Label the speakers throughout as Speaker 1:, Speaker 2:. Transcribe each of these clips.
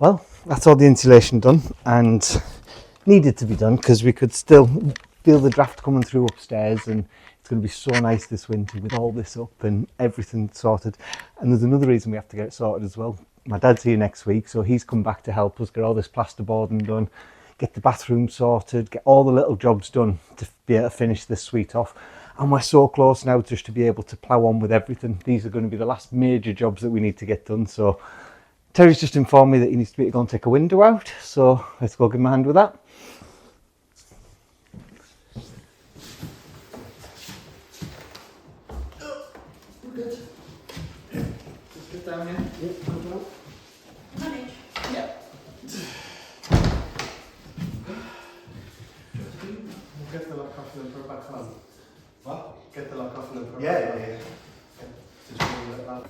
Speaker 1: Well, that's all the insulation done, and needed to be done because we could still feel the draft coming through upstairs, and it's going to be so nice this winter with all this up and everything sorted. And there's another reason we have to get it sorted as well. My dad's here next week, so he's come back to help us get all this plasterboarding done, get the bathroom sorted, get all the little jobs done to be able to finish this suite off. And we're so close now just to be able to plough on with everything. These are going to be the last major jobs that we need to get done. So Terry's just informed me that he needs to be able to go and take a window out. So let's go give him a hand with that. We're good. Just get down here. Yep, no doubt.
Speaker 2: Manage.
Speaker 1: Yeah. We'll get the lock off and then put it back on. What? Get the lock off and then put it back on. Yeah. Just pull it back.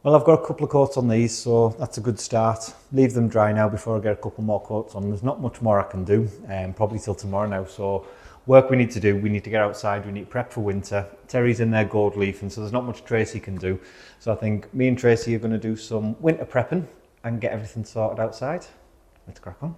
Speaker 1: Well, I've got a couple of coats on these, so that's a good start. Leave them dry now before I get a couple more coats on. There's not much more I can do, probably till tomorrow now. So work we need to do, we need to get outside, we need to prep for winter. Terry's in there gold leafing, so there's not much Tracy can do. So I think me and Tracy are going to do some winter prepping and get everything sorted outside. Let's crack on.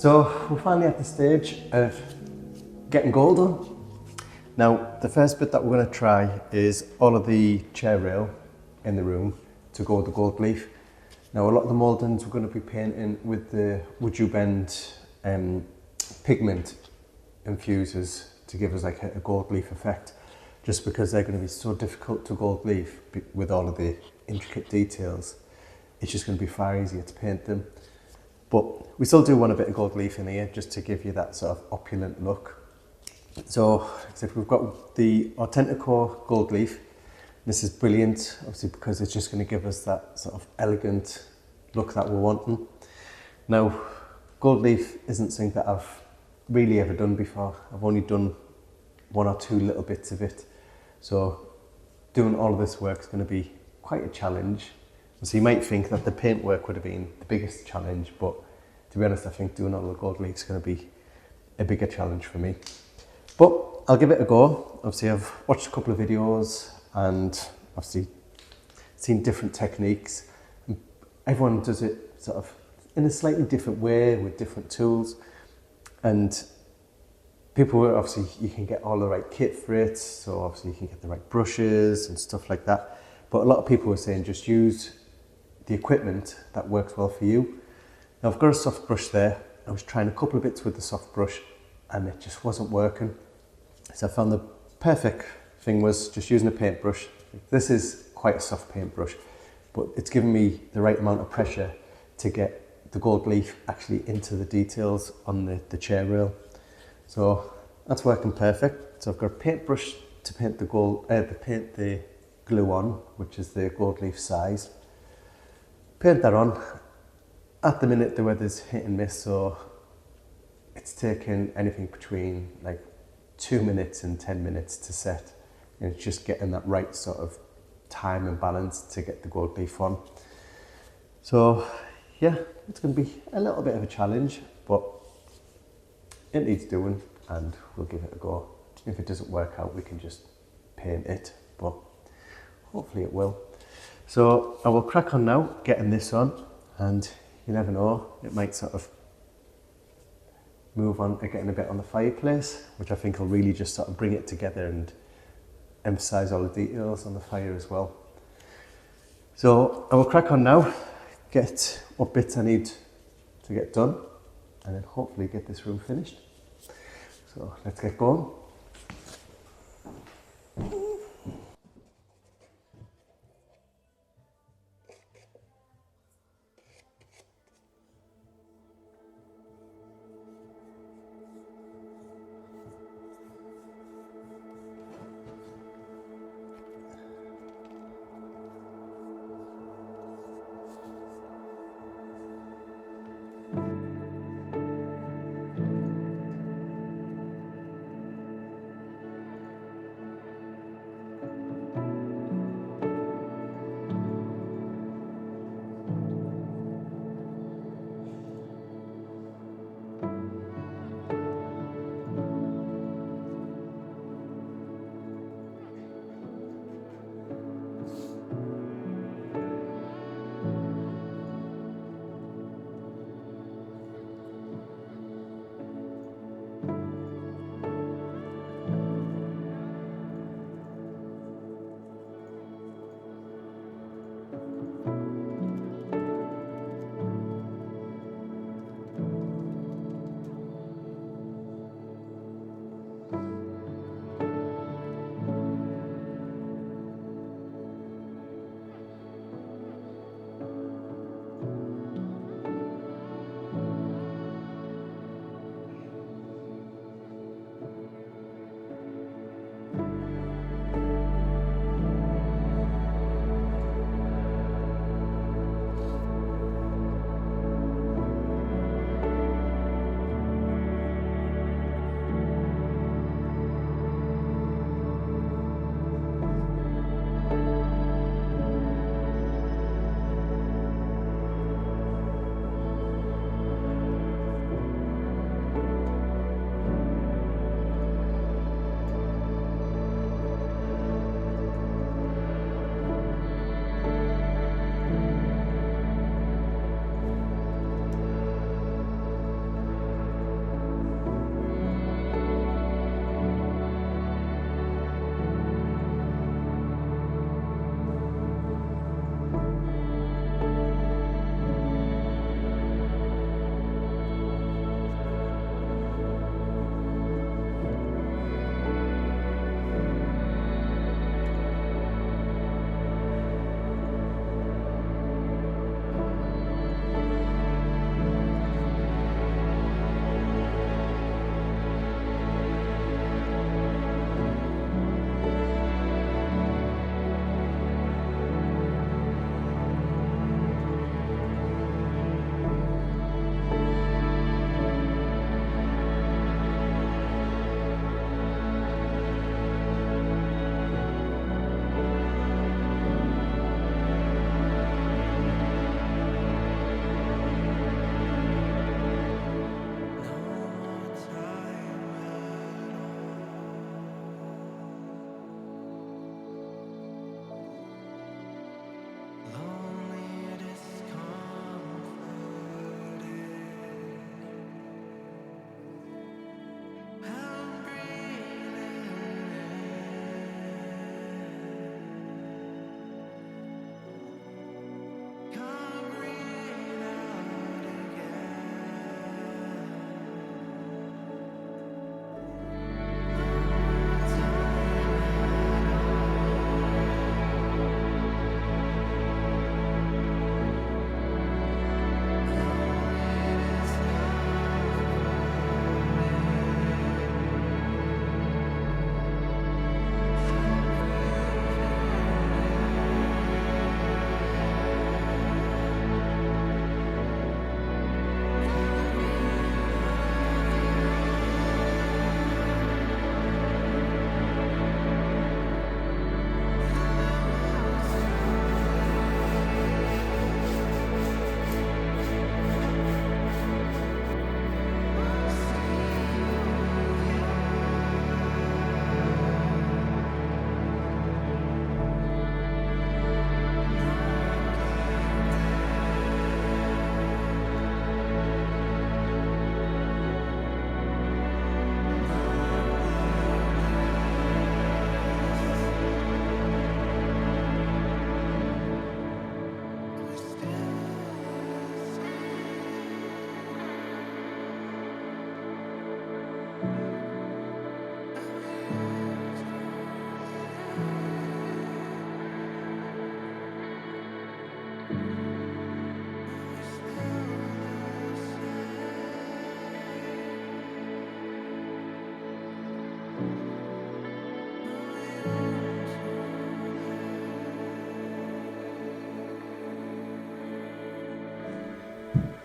Speaker 2: So we're finally at the stage of getting gold on. Now the first bit that we're going to try is all of the chair rail in the room to go with the gold leaf. Now a lot of the mouldings we're going to be painting with the Would You Bend pigment infusers to give us like a gold leaf effect, just because they're going to be so difficult to gold leaf with all of the intricate details. It's just going to be far easier to paint them. But we still do want a bit of gold leaf in here just to give you that sort of opulent look. So, like I said, we've got the Autentico gold leaf. This is brilliant, obviously, because it's just going to give us that sort of elegant look that we're wanting. Now, gold leaf isn't something that I've really ever done before. I've only done 1 or 2 little bits of it. So, doing all of this work is going to be quite a challenge. So you might think that the paint work would have been the biggest challenge, but to be honest, I think doing all the gold leaf is going to be a bigger challenge for me. But I'll give it a go. Obviously, I've watched a couple of videos and obviously seen different techniques. Everyone does it sort of in a slightly different way with different tools. And people, obviously, you can get all the right kit for it. So obviously you can get the right brushes and stuff like that. But a lot of people were saying just use the equipment that works well for you. Now I've got a soft brush there. I was trying a couple of bits with the soft brush and it just wasn't working. So I found the perfect thing was just using a paintbrush. This is quite a soft paintbrush, but it's given me the right amount of pressure to get the gold leaf actually into the details on the chair rail. So that's working perfect. So I've got a paintbrush to paint the glue on, which is the gold leaf size. Paint that on. At the minute the weather's hit and miss, so it's taken anything between like 2 minutes and 10 minutes to set, and it's just getting that right sort of time and balance to get the gold leaf on. So yeah, it's going to be a little bit of a challenge, but it needs doing and we'll give it a go. If it doesn't work out, we can just paint it, but hopefully it will. So I will crack on now, getting this on, and you never know, it might sort of move on to getting a bit on the fireplace, which I think will really just sort of bring it together and emphasise all the details on the fire as well. So I will crack on now, get what bits I need to get done, and then hopefully get this room finished. So let's get going.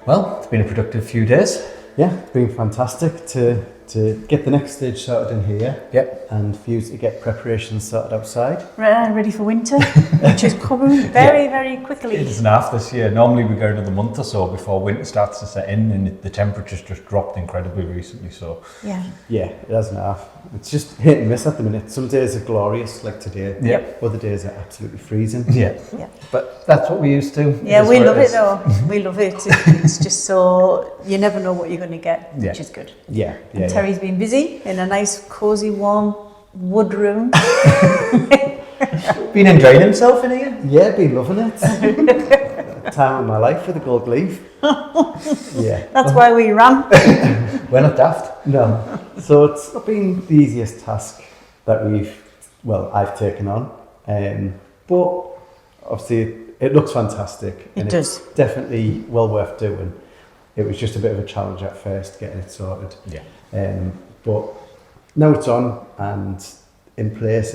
Speaker 3: Well, it's been a productive few days.
Speaker 2: Yeah, it's been fantastic to get the next stage sorted in here.
Speaker 3: Yep.
Speaker 2: And for you to get preparations sorted outside.
Speaker 4: Ready for winter, which is coming very quickly.
Speaker 3: It's half this year. Normally we go another month or so before winter starts to set in, and the temperature's just dropped incredibly recently. So
Speaker 4: Yeah.
Speaker 2: Yeah, it hasn't half. It's just hit and miss at the minute. Some days are glorious, like today.
Speaker 3: Yep.
Speaker 2: Other days are absolutely freezing.
Speaker 3: yeah,
Speaker 4: Yeah.
Speaker 3: but that's what we used to.
Speaker 4: Yeah,
Speaker 3: is
Speaker 4: we
Speaker 3: what
Speaker 4: love it
Speaker 3: is.
Speaker 4: though. We love it. It's just so, you never know what you're going to get,
Speaker 3: Yeah.
Speaker 4: which is good.
Speaker 2: Yeah.
Speaker 4: And Terry's been busy in a nice, cosy, warm wood room.
Speaker 3: Been enjoying himself in here.
Speaker 2: Yeah, been loving it. Time of my life with the gold leaf. Yeah.
Speaker 4: That's why we ran.
Speaker 3: We're not daft.
Speaker 2: No. So it's not been the easiest task that I've taken on. But obviously it looks fantastic.
Speaker 4: It
Speaker 2: and
Speaker 4: does.
Speaker 2: It's definitely well worth doing. It was just a bit of a challenge at first getting it sorted.
Speaker 3: Yeah.
Speaker 2: But now it's on and in place,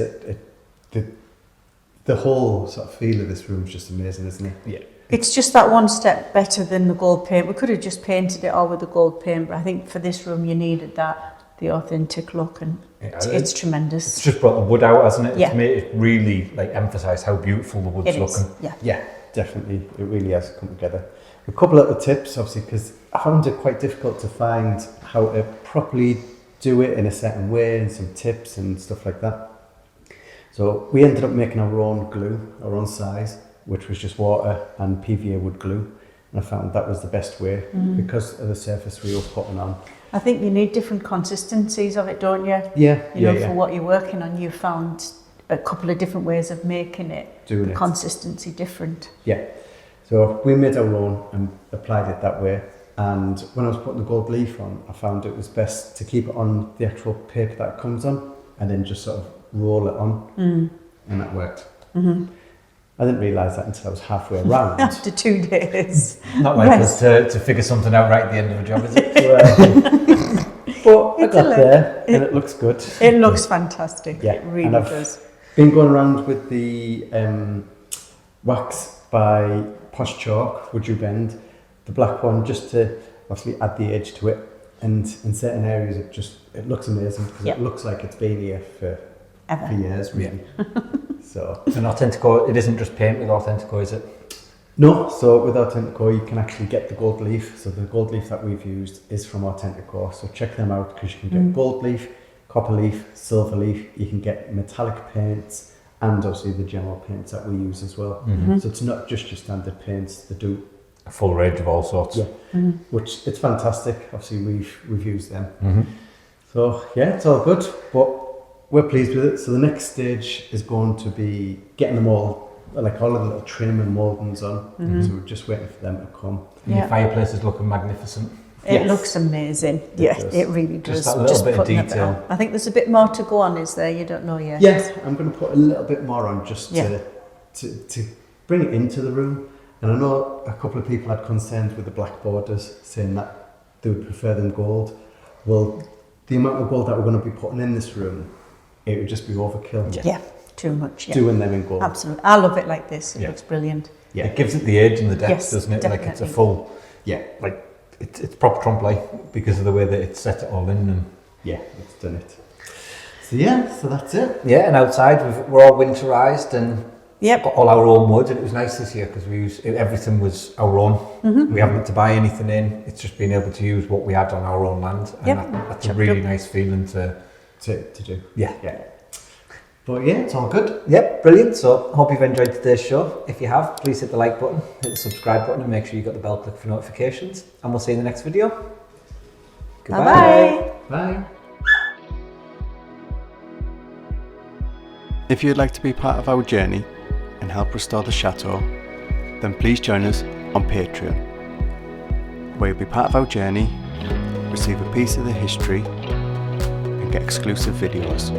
Speaker 2: the whole sort of feel of this room is just amazing, isn't it?
Speaker 3: Yeah.
Speaker 4: It's just that one step better than the gold paint. We could have just painted it all with the gold paint, but I think for this room you needed the authentic look, and it's tremendous.
Speaker 3: It's just brought the wood out, hasn't it?
Speaker 4: Yeah.
Speaker 3: It's made it really emphasise how beautiful the wood's
Speaker 4: It is,
Speaker 3: looking.
Speaker 4: yeah.
Speaker 2: Yeah, definitely. It really has come together. A couple of the tips, obviously, because I found it quite difficult to find how to properly do it in a certain way, and some tips and stuff like that. So we ended up making our own glue, our own size, which was just water and PVA wood glue. And I found that was the best way because of the surface we were putting on.
Speaker 4: I think you need different consistencies of it, don't you?
Speaker 2: Yeah,
Speaker 4: For what you're working on, you found a couple of different ways of making it,
Speaker 2: Doing
Speaker 4: the
Speaker 2: it.
Speaker 4: consistency different.
Speaker 2: Yeah. So we made our own and applied it that way. And when I was putting the gold leaf on, I found it was best to keep it on the actual paper that it comes on and then just sort of roll it on. And that worked.
Speaker 4: Mm-hmm.
Speaker 2: I didn't realise that until I was halfway around.
Speaker 4: After 2 days.
Speaker 3: Not like
Speaker 4: Yes.
Speaker 3: us to figure something out right at the end of a job, is it?
Speaker 2: But I
Speaker 4: It's a
Speaker 2: got
Speaker 4: look.
Speaker 2: there and it looks good.
Speaker 4: It looks fantastic.
Speaker 2: Yeah,
Speaker 4: It really
Speaker 2: and I've
Speaker 4: does.
Speaker 2: Been going around with the wax by Posh Chalk, Would You Bend, the black one, just to obviously add the edge to it. And in certain areas, it looks amazing because
Speaker 4: Yep.
Speaker 2: it looks like it's been here for
Speaker 4: Ever.
Speaker 2: years, really. So
Speaker 3: And Autentico, it isn't just paint with Autentico, is it?
Speaker 2: no, so with Autentico, you can actually get the gold leaf. So the gold leaf that we've used is from Autentico. So check them out because you can get gold leaf, copper leaf, silver leaf. You can get metallic paints and obviously the general paints that we use as well. So it's not just your standard paints. They do,
Speaker 3: A full range of all sorts.
Speaker 2: yeah, which it's fantastic. Obviously we've used them.
Speaker 3: Mm-hmm.
Speaker 2: So yeah, it's all good, but we're pleased with it. So the next stage is going to be getting them all, like all of the little trim and mouldings on. So we're just waiting for them to come.
Speaker 3: And your
Speaker 4: Yeah.
Speaker 3: fireplace is looking magnificent.
Speaker 4: It
Speaker 2: Yes.
Speaker 4: looks amazing.
Speaker 2: It
Speaker 4: Yeah,
Speaker 2: does.
Speaker 4: it really does.
Speaker 3: Just that little bit of
Speaker 4: putting a
Speaker 3: detail.
Speaker 4: on. I think there's a bit more to go on, is there? You don't know yet.
Speaker 2: Yes, I'm going to put a little bit more on just
Speaker 4: Yeah.
Speaker 2: to bring it into the room. And I know a couple of people had concerns with the black borders, saying that they would prefer them gold. Well, the amount of gold that we're going to be putting in this room, it would just be overkill.
Speaker 4: Yeah, too much. Yeah.
Speaker 2: Doing them in gold.
Speaker 4: Absolutely. I love it like this. It
Speaker 3: Yeah.
Speaker 4: looks brilliant.
Speaker 2: Yeah,
Speaker 3: It gives it the edge and the depth,
Speaker 4: Yes,
Speaker 3: doesn't it? Like it's a
Speaker 4: definitely.
Speaker 3: full,
Speaker 2: yeah,
Speaker 3: it's proper Trump-like because of the way that it's set it all in. And
Speaker 2: yeah, it's done it. So yeah, so that's it.
Speaker 3: yeah, and outside we're all winterised and
Speaker 4: Yep.
Speaker 3: got all our own wood, and it was nice this year because everything was our own. We haven't had to buy anything in. It's just being able to use what we had on our own land, and
Speaker 4: Yep.
Speaker 3: that's a
Speaker 4: Chopped
Speaker 3: really
Speaker 4: up.
Speaker 3: nice feeling to.
Speaker 2: To do.
Speaker 3: Yeah.
Speaker 2: Yeah. But yeah, it's all good.
Speaker 3: Yep, brilliant. So hope you've enjoyed today's show. If you have, please hit the like button, hit the subscribe button, and make sure you got the bell click for notifications. And we'll see you in the next video.
Speaker 4: Bye-bye.
Speaker 2: Bye. If you'd like to be part of our journey and help restore the chateau, then please join us on Patreon, where you'll be part of our journey, receive a piece of the history, and get exclusive videos.